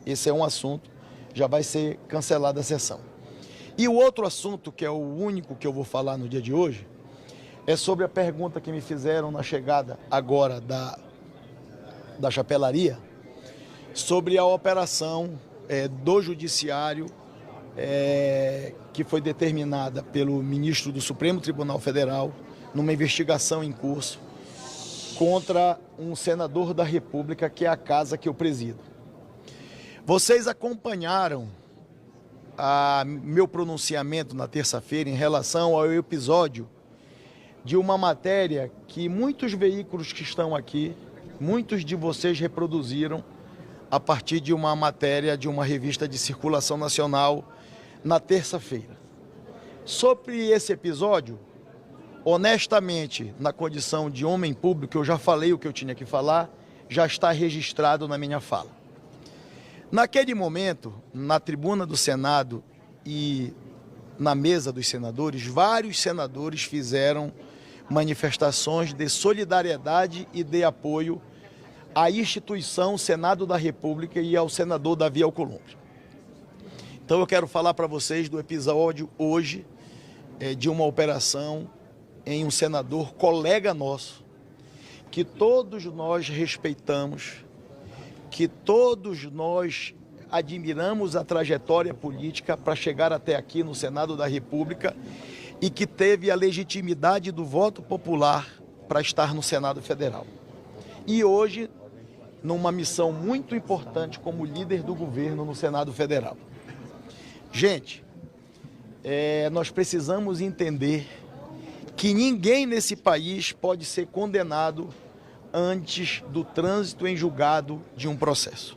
Esse é um assunto, já vai ser cancelada a sessão. E o outro assunto, que é o único que eu vou falar no dia de hoje, é sobre a pergunta que me fizeram na chegada agora da chapelaria, sobre a operação do Judiciário que foi determinada pelo ministro do Supremo Tribunal Federal numa investigação em curso contra um senador da República, que é a casa que eu presido. Vocês acompanharam meu pronunciamento na terça-feira em relação ao episódio de uma matéria que muitos veículos que estão aqui, muitos de vocês reproduziram a partir de uma matéria de uma revista de circulação nacional na terça-feira. Sobre esse episódio, honestamente, na condição de homem público, eu já falei o que eu tinha que falar, já está registrado na minha fala. Naquele momento, na tribuna do Senado e na mesa dos senadores, vários senadores fizeram manifestações de solidariedade e de apoio à instituição Senado da República e ao senador Davi Alcolumbre. Então eu quero falar para vocês do episódio hoje de uma operação em um senador colega nosso, que todos nós respeitamos, que todos nós admiramos a trajetória política para chegar até aqui no Senado da República e que teve a legitimidade do voto popular para estar no Senado Federal. E hoje, numa missão muito importante como líder do governo no Senado Federal. Gente, nós precisamos entender que ninguém nesse país pode ser condenado antes do trânsito em julgado de um processo.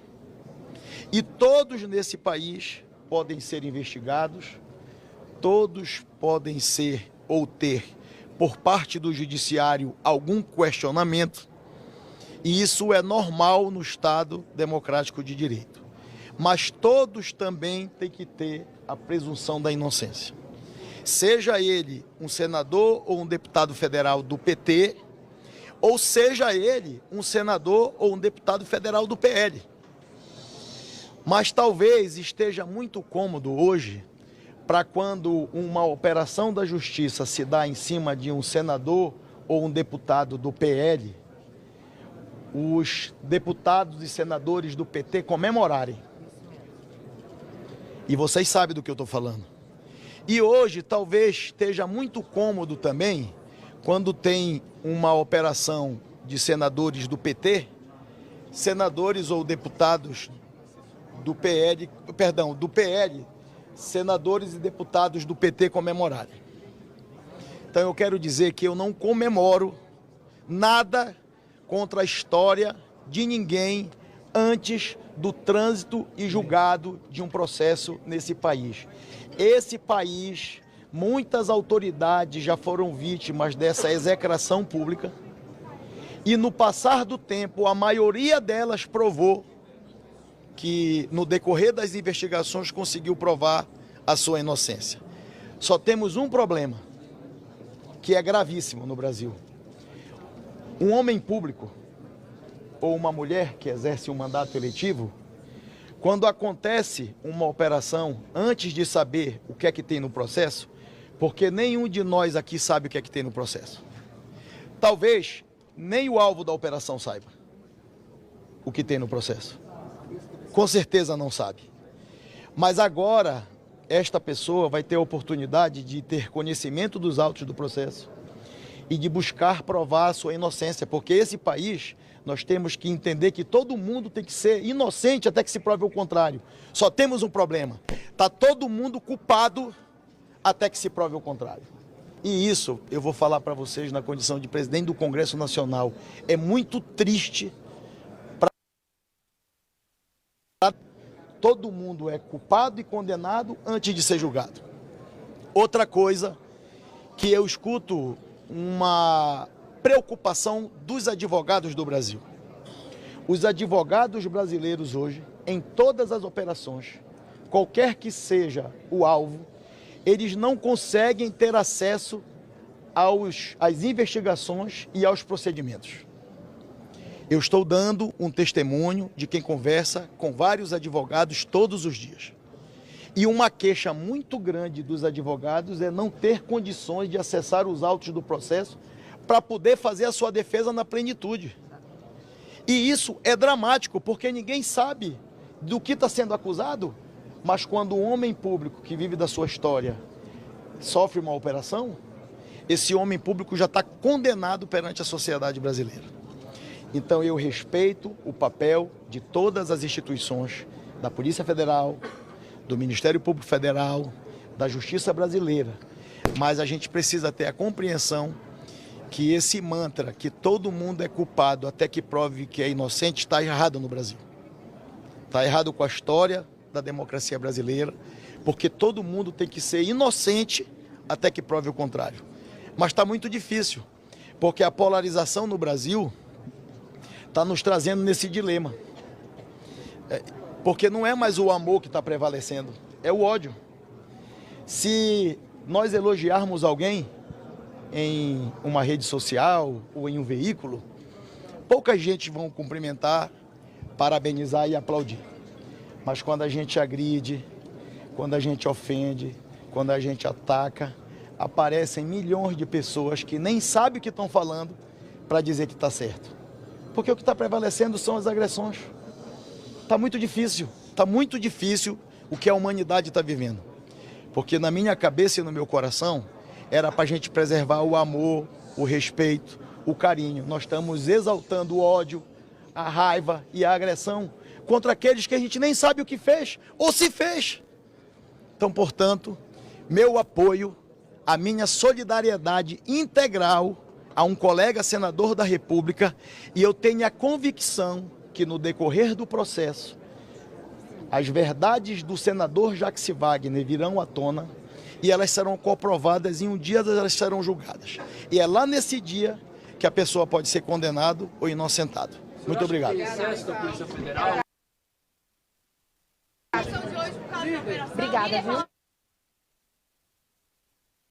E todos nesse país podem ser investigados, todos podem ser ou ter, por parte do judiciário, algum questionamento, e isso é normal no Estado democrático de direito. Mas todos também têm que ter a presunção da inocência. Seja ele um senador ou um deputado federal do PT, ou seja ele um senador ou um deputado federal do PL. Mas talvez esteja muito cômodo hoje para quando uma operação da justiça se dá em cima de um senador ou um deputado do PL, os deputados e senadores do PT comemorarem. E vocês sabem do que eu estou falando. E hoje talvez esteja muito cômodo também quando tem uma operação de senadores do PT, senadores ou deputados do PL, senadores e deputados do PT comemorarem. Então eu quero dizer que eu não comemoro nada contra a história de ninguém antes do trânsito e julgado de um processo nesse país. Esse país, muitas autoridades já foram vítimas dessa execração pública e no passar do tempo a maioria delas provou que no decorrer das investigações conseguiu provar a sua inocência. Só temos um problema, que é gravíssimo no Brasil. Um homem público ou uma mulher que exerce um mandato eletivo, quando acontece uma operação, antes de saber o que é que tem no processo, porque nenhum de nós aqui sabe o que é que tem no processo. Talvez nem o alvo da operação saiba o que tem no processo. Com certeza não sabe. Mas agora, esta pessoa vai ter a oportunidade de ter conhecimento dos autos do processo e de buscar provar a sua inocência, porque esse país, nós temos que entender que todo mundo tem que ser inocente até que se prove o contrário. Só temos um problema, está todo mundo culpado até que se prove o contrário. E isso eu vou falar para vocês na condição de presidente do Congresso Nacional. É muito triste. Todo mundo é culpado e condenado antes de ser julgado. Outra coisa que eu escuto uma preocupação dos advogados do Brasil. Os advogados brasileiros hoje, em todas as operações, qualquer que seja o alvo, eles não conseguem ter acesso às investigações e aos procedimentos. Eu estou dando um testemunho de quem conversa com vários advogados todos os dias. E uma queixa muito grande dos advogados é não ter condições de acessar os autos do processo para poder fazer a sua defesa na plenitude. E isso é dramático, porque ninguém sabe do que está sendo acusado, mas quando um homem público que vive da sua história sofre uma operação, esse homem público já está condenado perante a sociedade brasileira. Então eu respeito o papel de todas as instituições, da Polícia Federal, do Ministério Público Federal, da Justiça Brasileira, mas a gente precisa ter a compreensão que esse mantra, que todo mundo é culpado até que prove que é inocente, está errado no Brasil. Está errado com a história da democracia brasileira, porque todo mundo tem que ser inocente até que prove o contrário. Mas está muito difícil, porque a polarização no Brasil está nos trazendo nesse dilema. Porque não é mais o amor que está prevalecendo, é o ódio. Se nós elogiarmos alguém em uma rede social ou em um veículo, pouca gente vão cumprimentar, parabenizar e aplaudir. Mas quando a gente agride, quando a gente ofende, quando a gente ataca, aparecem milhões de pessoas que nem sabem o que estão falando para dizer que está certo. Porque o que está prevalecendo são as agressões. Está muito difícil o que a humanidade está vivendo. Porque na minha cabeça e no meu coração, era para a gente preservar o amor, o respeito, o carinho. Nós estamos exaltando o ódio, a raiva e a agressão contra aqueles que a gente nem sabe o que fez ou se fez. Então, portanto, meu apoio, a minha solidariedade integral a um colega senador da República, e eu tenho a convicção que no decorrer do processo, as verdades do senador Jacques Wagner virão à tona e elas serão comprovadas e um dia elas serão julgadas. E é lá nesse dia que a pessoa pode ser condenado ou inocentado. Muito obrigado. Obrigada, viu?